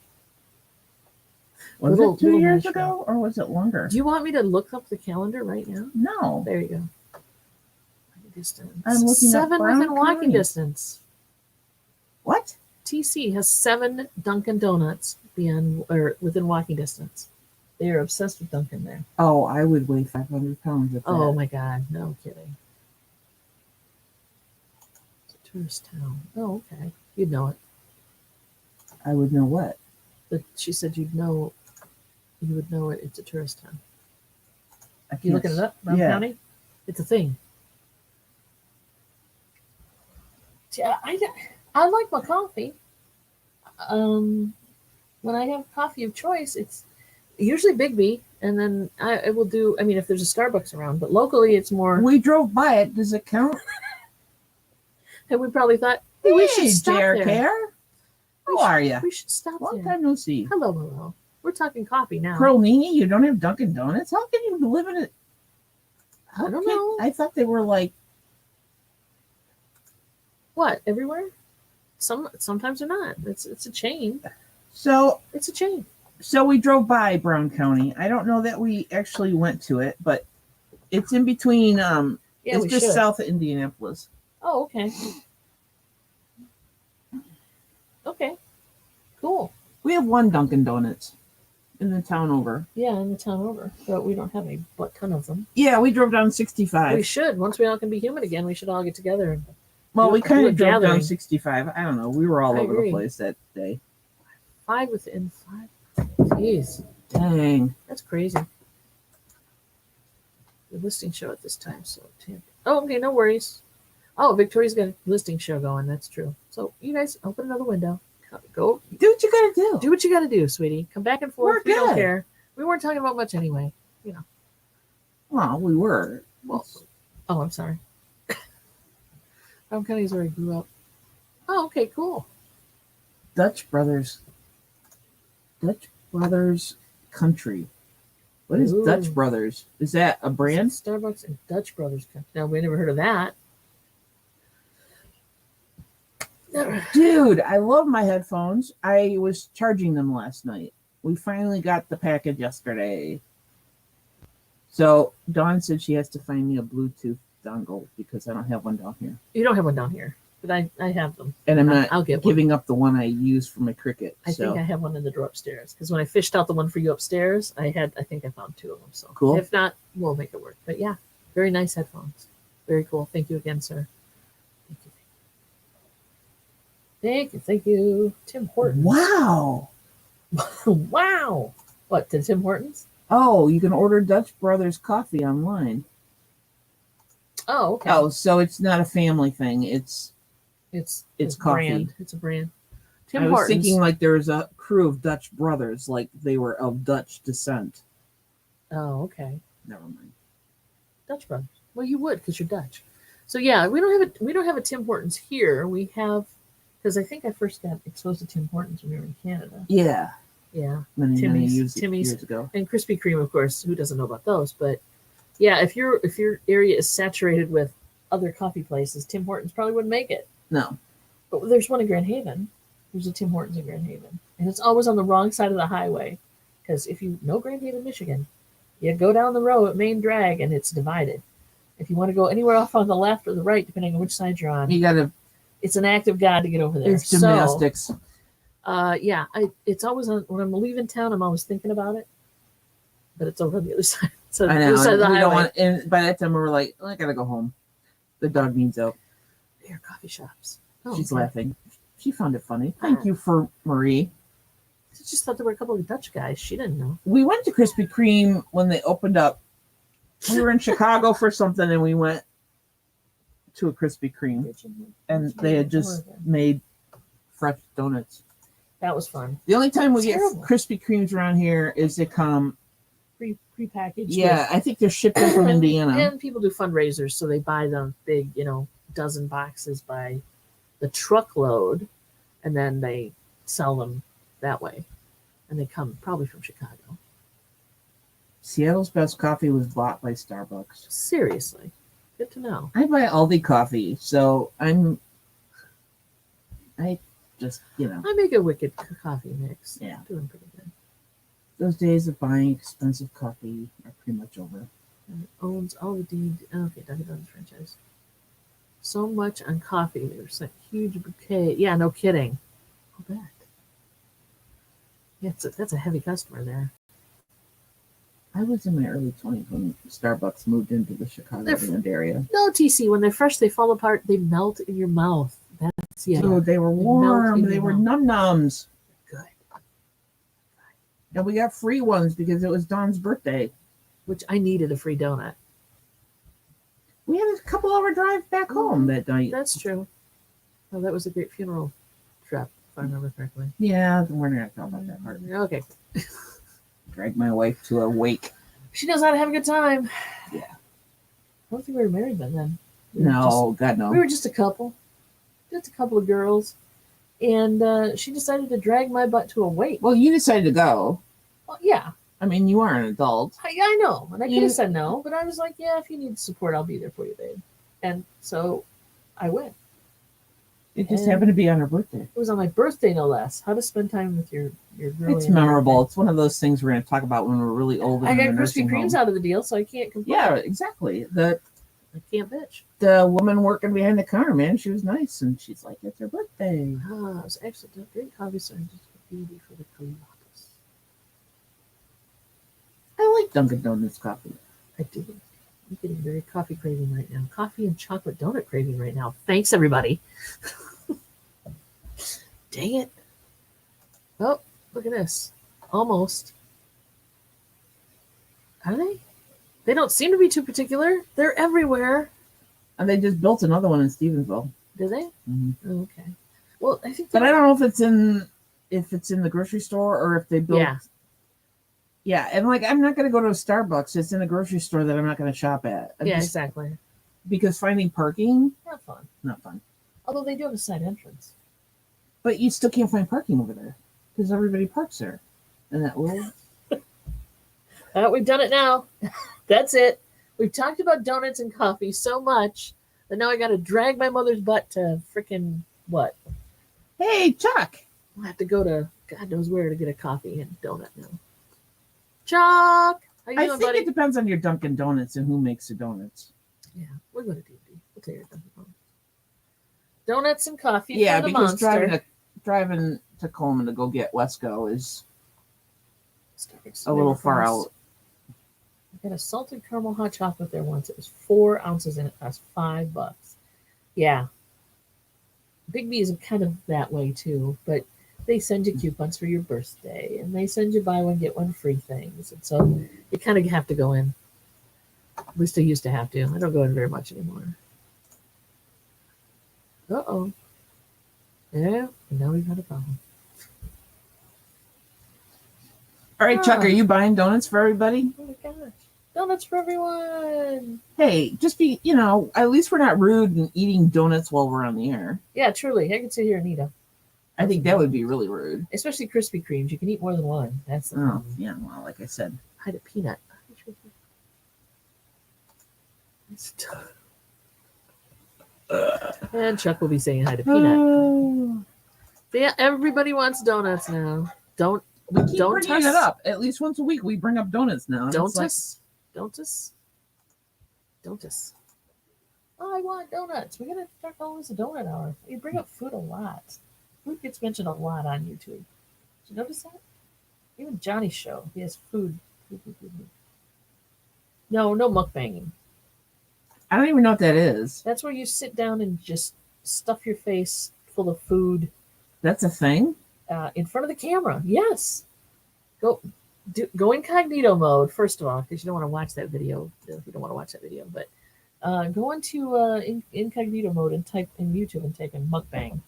Was Little- it 2 little years Nashville. ago, or was it longer? Do you want me to look up the calendar right now? No. There you go. Distance. I'm looking up 7 Brown within walking County. distance. What? TC has 7 Dunkin' Donuts beyond or within walking distance. They are obsessed with Dunkin' there. Oh, I would weigh 500 pounds at that. Oh my God, no kidding. It's a tourist town. Oh, okay. You'd know it. I would know what? But she said you'd know. You would know it. It's a tourist town. I You can't looking it up, Brown yeah. County? It's a thing. Yeah, I like my coffee. When I have coffee of choice, it's usually Big B, and then I will do. I mean, if there's a Starbucks around, but locally it's more. We drove by it. Does it count? And we probably thought, hey, we should stop JRK. there. How are you? We should stop Long there. time no see. Hello, hello. We're talking coffee now. Crolini, you don't have Dunkin' Donuts? How can you live in it? I don't know. I thought they were like, What, everywhere? Sometimes they're not. It's a chain. so It's a chain. we drove by Brown County. I don't know that we actually went to it, but it's in between Yeah, it's we just should. south of Indianapolis. Oh, okay. Okay. Cool. We have one Dunkin' Donuts in the town over. Yeah, in the town over, but we don't have a ton of them. Yeah, we drove down 65. We should. Once we all can be human again, we should all get together. And Well, we do kind a of drove down gathering. 65. I don't know. We were all I over agree. the place that day. 5 within 5. Jeez, Dang. that's crazy. The listing show at this time, so oh, okay, no worries. Oh, Victoria's got a listing show going. That's true. So you guys open another window. Go Do what you gotta do. do what you got to do, sweetie. Come back and forth. We're We don't good. care. We weren't talking about much anyway. Well, we were. Well, oh, I'm sorry. Brown County is where I grew up. Oh, okay, cool. Dutch Brothers Country. What is Ooh. Dutch Brothers? Is that a brand? Starbucks and Dutch Brothers. Now we never heard of that. Never. Dude, I love my headphones. I was charging them last night. We finally got the package yesterday. So Dawn said she has to find me a Bluetooth dongle because I don't have one down here. You don't have one down here, but I have them. And I'm not I'll get one. giving up the one I use for my Cricket. I think I have one in the drawer upstairs because when I fished out the one for you upstairs, I think I found 2 of them. So Cool. If not, we'll make it work. But yeah, very nice headphones. Very cool. Thank you again, sir. Thank you. Tim Hortons. Wow. Wow. What, to Tim Hortons? Oh, you can order Dutch Brothers coffee online. Oh, okay. Oh, so it's not a family thing. It's It's coffee. brand. It's a brand. Tim I was Hortons. thinking like there was a crew of Dutch brothers, like they were of Dutch descent. Oh, okay. Never mind. Dutch Brothers. Well, you would because you're Dutch. So yeah, we don't have a Tim Hortons here. We have because I think I first got exposed to Tim Hortons when we were in Canada. Yeah, Yeah, many Timmy's. years ago. and Krispy Kreme, of course. Who doesn't know about those? But yeah, if your area is saturated with other coffee places, Tim Hortons probably wouldn't make it. No, But there's one in Grand Haven. There's a Tim Hortons in Grand Haven, and it's always on the wrong side of the highway. Because if you know Grand Haven, Michigan, you go down the road at Main Drag, and it's divided. If you want to go anywhere off on the left or the right, depending on which side you're on, you gotta. it's an act of God to get over there. It's gymnastics. So, yeah, it's always on when I'm leaving town. I'm always thinking about it, but it's over on the other side. So I the know. other side of the We highway. don't want. And by that time, we were like, I gotta go home. The dog needs out. They are coffee shops. Oh, She's okay. laughing. She found it funny. Thank you for Marie. I just thought there were a couple of Dutch guys. She didn't know. We went to Krispy Kreme when they opened up. We were in Chicago for something, and we went to a Krispy Kreme, and they had just made fresh donuts. That was fun. The only time we Terrible. get Krispy Kremes around here is they come. Prepackaged. Yeah, I think they're shipped in from Indiana. And people do fundraisers, so they buy them big, dozen boxes by the truckload, and then they sell them that way. And they come probably from Chicago. Seattle's best coffee was bought by Starbucks. Seriously. Good to know. I buy Aldi coffee, so I just, I make a wicked coffee mix. Yeah. Doing pretty good. those days of buying expensive coffee are pretty much over. And owns all the deed. Okay, Dunkin' Donuts franchise. So much on coffee. There's a huge bouquet. Yeah, no kidding. I'll bet. Yeah, that's a heavy customer there. I was in my early 20s when Starbucks moved into the Chicagoland area. No, TC, when they're fresh, they fall apart. They melt in your mouth. That's, yeah. So they were warm. They were num-nums. Good. And we got free ones because it was Dawn's birthday. Which I needed a free donut. We had a couple-hour drive back home that night. That's true. Oh, that was a great funeral trip, if I remember correctly. Yeah, we're not going to talk about that part. Okay. Dragged my wife to a wake. She knows how to have a good time. Yeah. I don't think we were married by then. We No, God, no. We were just a couple. Just a couple of girls. And she decided to drag my butt to a wake. Well, you decided to go. Well, yeah. I mean, you are an adult. I know. And I could have said no, but I was like, yeah, if you need support, I'll be there for you, babe. And so I went. It just happened to be on her birthday. It was on my birthday, no less. How to spend time with your girl. It's memorable. It's one of those things we're going to talk about when we're really old. I got Krispy Kremes out of the deal, so I can't complain. Yeah, exactly. I can't bitch. The woman working behind the counter, man, she was nice, and she's like, "It's her birthday." It was excellent. Great coffee, so just beauty for the coladas. I like Dunkin' Donuts coffee. I do. I'm getting very coffee craving right now. Coffee and chocolate donut craving right now. Thanks, everybody. Dang it. Oh, look at this. Almost. Are they? They don't seem to be too particular. They're everywhere. And they just built another one in Stevensville. Do they? Mm-hmm. Okay. Well, I think. But I don't know if it's in the grocery store or if they built. Yeah. Yeah, and I'm not going to go to a Starbucks. It's in a grocery store that I'm not going to shop at. Exactly. Because finding parking, Not fun. Although they do have a side entrance. But you still can't find parking over there because everybody parks there. And that will. We've done it now. That's it. We've talked about donuts and coffee so much that now I got to drag my mother's butt to freaking what? Hey, Chuck. I'll have to go to God knows where to get a coffee and donut now. Chuck, how you doing, buddy? It depends on your Dunkin' Donuts and who makes the donuts. Yeah, we'll go to D&D. We'll take your Dunkin' Donuts. Donuts and coffee. Yeah, for the because MoMster. driving to Coleman to go get Wesco is Starbucks a little far out. I got a salted caramel hot chocolate there once. It was 4 ounces and it cost $5. Yeah. Big B is kind of that way too, but they send you coupons for your birthday and they send you buy one, get one free things. And so you kind of have to go in. At least I used to have to. I don't go in very much anymore. Uh-oh. Yeah, now we've got a problem. All right, Chuck, are you buying donuts for everybody? Oh my gosh. Donuts for everyone. Hey, just be, at least we're not rude and eating donuts while we're on the air. Yeah, truly. I could sit here and eat them. I think that would be really rude. Especially Krispy Kremes. You can eat more than one. That's the problem. Yeah, well, like I said. Hide a peanut. It's tough. And Chuck will be saying hi to Peanut. Yeah, everybody wants donuts now. Don't bringing it up. At least once a week we bring up donuts now. Don't us. Oh, I want donuts. We're gonna start calling this a donut hour. You bring up food a lot. Food gets mentioned a lot on YouTube. Did you notice that? Even Johnny's show, he has food. No mukbanging. I don't even know what that is. That's where you sit down and just stuff your face full of food. That's a thing? In front of the camera. Yes. Go incognito mode, first of all, because you don't want to watch that video. If you don't want to watch that video, but go into incognito mode and type in YouTube and type in mukbang,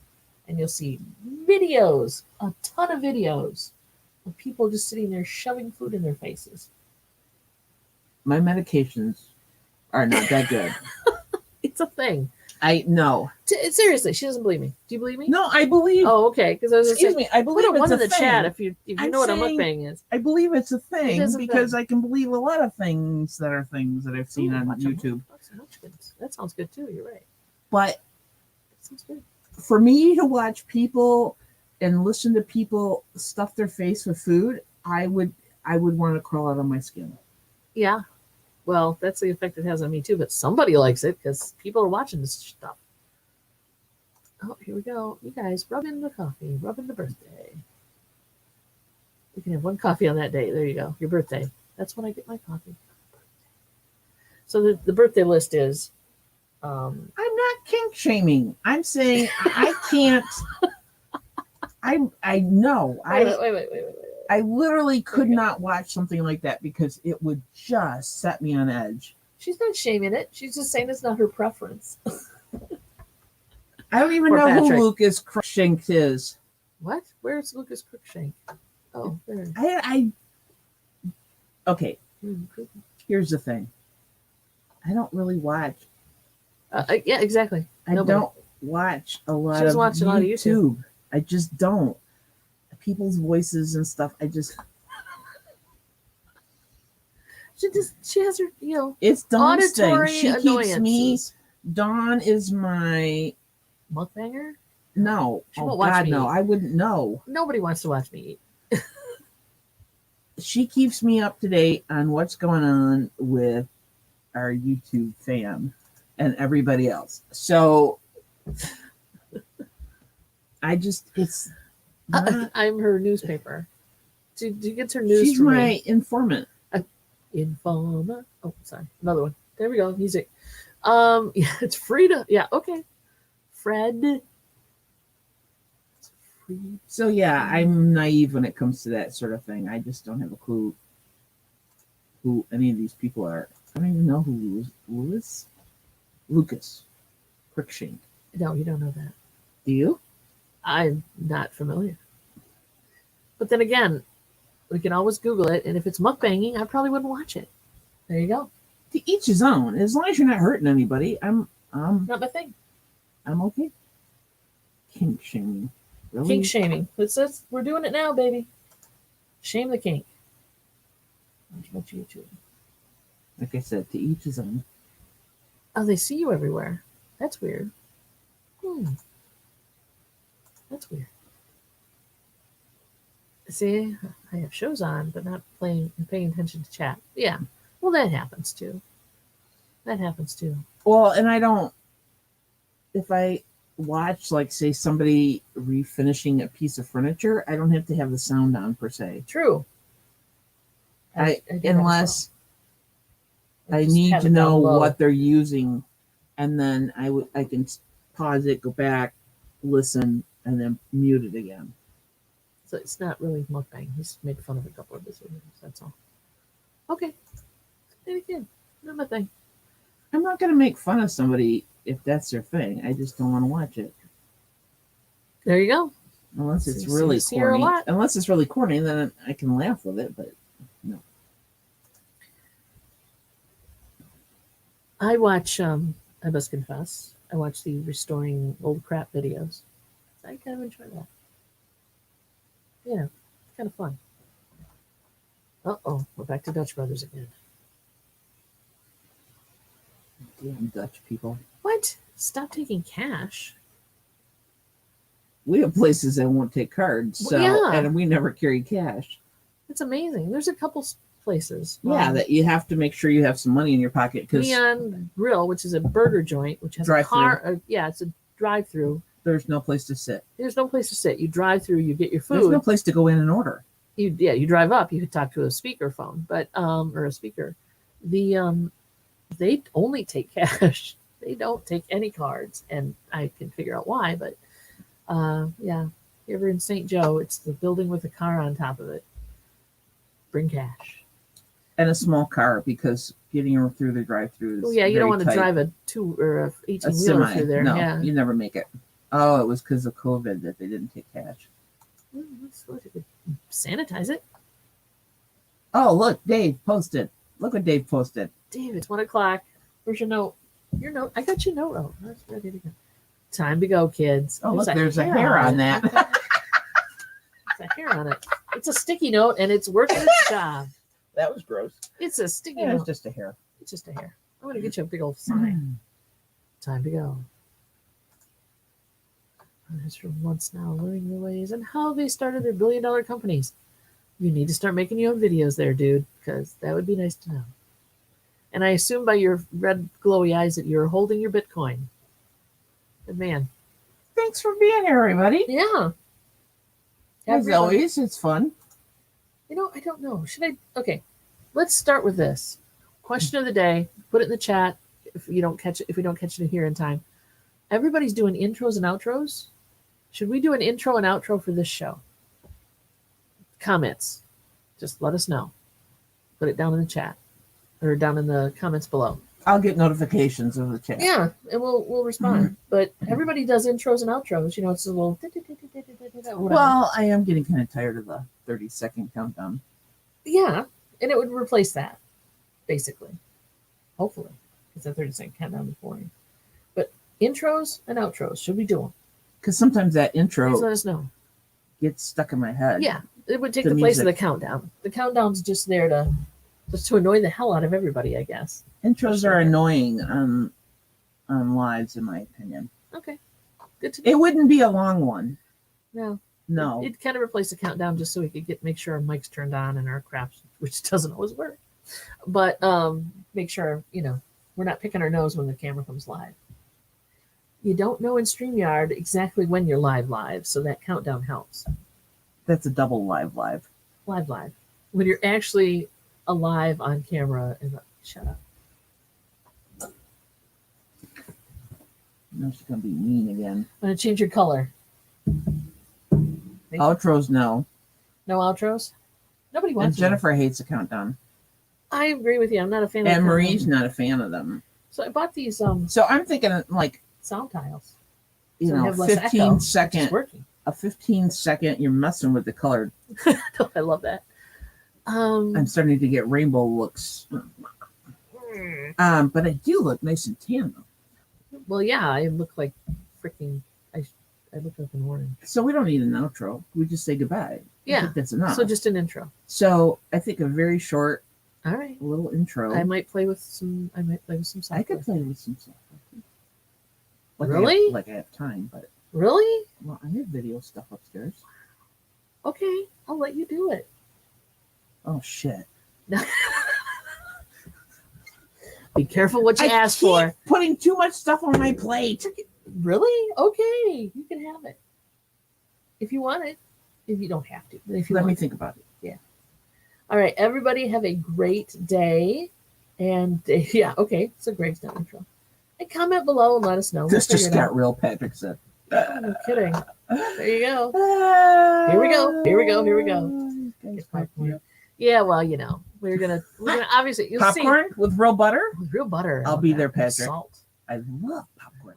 and you'll see videos, a ton of videos of people just sitting there shoving food in their faces. My medications are not that good. It's a thing. I no. Seriously, she doesn't believe me. Do you believe me? No, I believe. Oh, okay. Because I was excuse saying, me. I believe put it's one a in the thing. chat if you I'm know what a saying- mukbang is. I believe it's a thing is a because thing. I can believe a lot of things that are things that I've seen Ooh, on watch 'em. YouTube. Watch some munchkins. That sounds good too. You're right. But That sounds good. for me to watch people and listen to people stuff their face with food, I would want to crawl out of my skin. Yeah. Well, that's the effect it has on me too. But somebody likes it because people are watching this stuff. Oh, here we go. You guys, rub in the coffee. Rub in the birthday. You can have one coffee on that day. There you go. Your birthday. That's when I get my coffee. So the birthday list is. I'm not kink shaming. I'm saying I can't. I know. Wait. I literally could not watch something like that because it would just set me on edge. She's not shaming it. She's just saying it's not her preference. I don't even Poor know Patrick. who Lucas Cruikshank is. What? Where's Lucas Cruikshank? Oh, there. Okay, here's the thing. I don't really watch. Yeah, exactly. I Nobody. don't watch a lot She doesn't of watch a lot of YouTube. I just don't. People's voices and stuff. I just. She has her, It's Dawn's thing. auditory She keeps me. annoyances. Dawn is my. Mukbanger? No. She Oh won't watch God, me no. eat. I wouldn't know. Nobody wants to watch me eat. She keeps me up to date on what's going on with our YouTube fam and everybody else. So it's not, I'm her newspaper. She gets her news she's from my me. informant. Informer. Oh, sorry. Another one. There we go. Music. Yeah, it's Frida. Yeah, okay. Fred. It's free. So yeah, I'm naive when it comes to that sort of thing. I just don't have a clue who any of these people are. I don't even know who Lucas Cruikshank. No, you don't know that. Do you? I'm not familiar. But then again, we can always Google it, and if it's mukbanging, I probably wouldn't watch it. There you go. To each his own. As long as you're not hurting anybody, I'm Not my thing. okay. Kink shaming. Really? Kink shaming. We're doing it now, baby. Shame the kink. Watch YouTube. Like I said, to each his own. Oh, they see you everywhere. That's weird. That's weird. See, I have shows on, but not paying attention to chat. Yeah. Well, that happens too. Well, and I don't. If I watch, like, say, somebody refinishing a piece of furniture, I don't have to have the sound on per se. True. do have a Unless phone. I just need have to it down know low. what they're using, and then I can pause it, go back, listen, and then mute it again. So it's not really mukbang. He's made fun of a couple of his videos. That's all. Okay. And again, not my thing. I'm not going to make fun of somebody if that's their thing. I just don't want to watch it. There you go. Unless it's See really her a corny. lot. Unless it's really corny, then I can laugh with it, but no. I watch, I must confess, I watch the restoring old crap videos. I kind of enjoy that. Yeah, it's kind of fun. Uh-oh, we're back to Dutch Brothers again. Damn Dutch people. What? Stop taking cash. We have places that won't take cards, so Well, yeah. and we never carry cash. That's amazing. There's a couple places. Yeah, that you have to make sure you have some money in your pocket because Neon Grill, which is a burger joint, which has Drive-through. a car. Yeah, it's a drive-through. there's no place to sit. There's no place to sit. You drive through. You get your There's food. no place to go in and order. You drive up. You could talk to a speakerphone, but or a speaker. They only take cash. They don't take any cards, and I can figure out why. But yeah, if you're ever in St. Joe, it's the building with a car on top of it. Bring cash. And a small car because getting her through the drive-through is Oh yeah, you don't very want to tight. drive a 2 or a 18 a wheeler semi. through there. No, Yeah. you never make it. Oh, it was because of COVID that they didn't take cash. Well, that's what it would sanitize it. Oh, look, Dave posted. Look what Dave posted. Dave, it's 1 o'clock. Where's your note? Your note. I got your note. Oh, that's ready to go. Time to go, kids. Oh, look, there's a hair on that. There's a hair on it. It's a sticky note, and it's working its job. That was gross. It's a sticky Yeah, note. it's just a hair. It's just a hair. I'm gonna get you a big old sign. Time to go. It's from months now, learning the ways and how they started their billion-dollar companies. You need to start making your own videos there, dude, because that would be nice to know. And I assume by your red glowy eyes that you're holding your Bitcoin. Good man. Thanks for being here, everybody. Yeah. As Everybody. always, it's fun. You know, I don't know. Should I? Okay, let's start with this question of the day. Put it in the chat if you don't catch it. If we don't catch it here in time, everybody's doing intros and outros. Should we do an intro and outro for this show? Comments. Just let us know. Put it down in the chat or down in the comments below. I'll get notifications of the chat. Yeah, and we'll respond. But everybody does intros and outros. You know, it's a little. Whatever. Well, I am getting kind of tired of the 30-second countdown. Yeah, and it would replace that, basically. Hopefully. It's a 30-second countdown before you. But intros and outros, should we do them? Because sometimes that Please intro let us know. gets stuck in my head. Yeah, it would take The the place of the music. countdown. The countdown's just there to annoy the hell out of everybody, I guess. Intros are annoying on lives, in my opinion. Okay, good to know. It wouldn't be a long one. No, No. It'd kind of replace the countdown just so we could make sure our mic's turned on and our crap, which doesn't always work. But make sure, we're not picking our nose when the camera comes live. You don't know in StreamYard exactly when you're live, so that countdown helps. That's a double live. Live. When you're actually alive on camera and shut up. No, she's gonna be mean again. I'm gonna change your color. Outros, no. No outros? Nobody And wants them. Jennifer hates the countdown. I agree with you. I'm not a fan of And the Marie's countdown. not a fan of them. So I bought these So I'm thinking like, sound tiles. you So we know, have less echo, 15 which is second, working. a 15-second, you're messing with the color. I love that. I'm starting to get rainbow looks. But I do look nice and tan though. Well, yeah, I look like freaking. I look like an orange. So we don't need an outro. We just say goodbye. I Yeah. think that's enough. So just an intro. So I think a very short All right. little intro. I might play with some. Software. I could play with some stuff. Really? Like I have time, but Really? well, I have video stuff upstairs. Okay, I'll let you do it. Oh shit! Be careful what you ask keep for. putting too much stuff on my plate. Really? Okay, you can have it if you want it. If you don't have to, but if you Let want me to. think about it. All right, everybody have a great day. And yeah, okay, so Greg's done intro. And comment below and let us know. This We'll just figure it got real. Patrick said. out. No kidding. There you go. Here we go. Here we go. Here we go. Guys, Get popcorn. Yeah, well, we're gonna obviously you'll popcorn with real butter. see with real butter. I'll and be that, there, and Patrick. Salt. I love popcorn.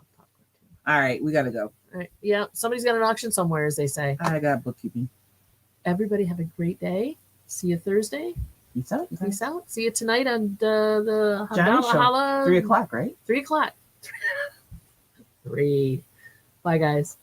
All right, we gotta go. All right. Yeah, somebody's got an auction somewhere, as they say. I got bookkeeping. Everybody have a great day. See you Thursday. Peace out. Peace out. See you tonight on the Johnny Show. Holla. 3 o'clock, right? 3 o'clock. 3. Bye, guys.